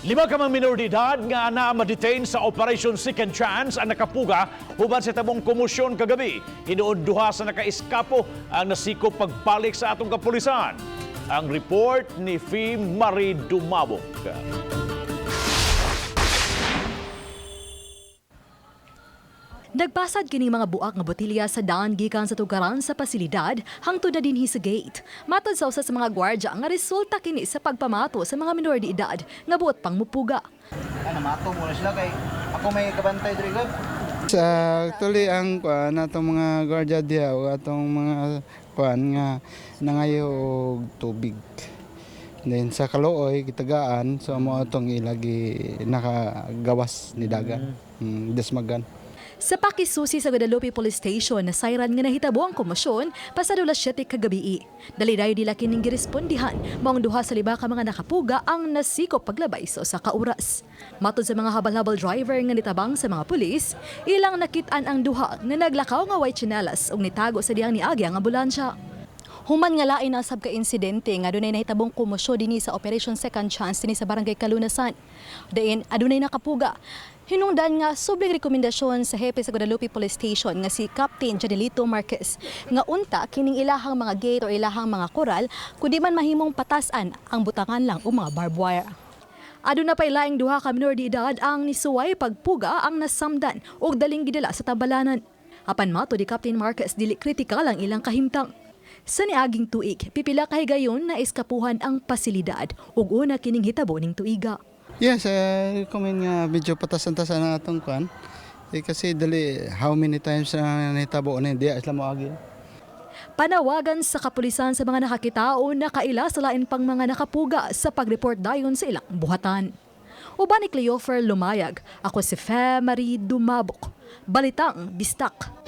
5 ka mga minor de edad nga na ma-detain sa Operation Second Chance ang nakapuga huban sa tabong komosyon kagabi. Hinuod duha sa nakaiskapo ang nasikop pagbalik sa atong kapulisan. Ang report ni Fee Marie Dumabok. Nagpasad kining mga buak nga botilya sa daan gikan sa tugaran sa pasilidad hangtod na dinhi sa gate. Matod sa usa sa mga gwardya nga resulta kini sa pagpamato sa mga minor de edad nga buot pang mupuga. Mato mo na sila kay ako may kabantay diri gab. Sa actually ang natong mga gwardiya diha o atong mga nga nangayo og tubig. Then sa Calooy gitagaan so mo atong ilagi nakagawas ni daga. Desmagan. Sa pakisusi sa Guadalupe Police Station na sayran nga nahitabo ang komosyon pasado alas 7 kagabi. Dali-dayo nila kining girespondihan maong duha sa 5 ka mga nakapuga ang nasikop paglabay sa usa ka oras. Matod sa mga habal-habal driver nga nitabang sa mga pulis, ilang nakit-an ang duha nga naglakaw nga white chinelas ug nitago sa diyang niagi ang ambulansya. Human nga lain ang sabka insidente nga adunay nahitabong komosyon dinhi sa Operation Second Chance dinhi sa Barangay Calunasan. Dain adunay nakapuga. Hinungdan nga subling rekomendasyon sa hepe sa Guadalupe Police Station nga si Captain Janelito Marquez nga unta kining ilahang mga gate o ilahang mga koral kundi man mahimong patasan ang butangan lang o mga barbed wire. Aduna pay laing duha ka minor de edad ang nisuway pagpuga ang nasamdan ug daling gidala sa tabalanan. Apan mato di Captain Marquez dili kritikal ang ilang kahimtang. Sa niaging tuig, pipila ka higayon na eskapuhan ang pasilidad ug una kining hitabo ning tuiga. Yes, I recommend nga medyo patasan-tasan ang atong kwan. Kasi dali how many times na nahitabo na hindi isla mo agi. Panawagan sa kapulisan sa mga nakakitao na kaila sa lain pang mga nakapuga sa pag-report dayon sa ilang buhatan. Uban ni Cleofer Lumayag, ako si Fee Marie Dumabok. Balitang Bistak.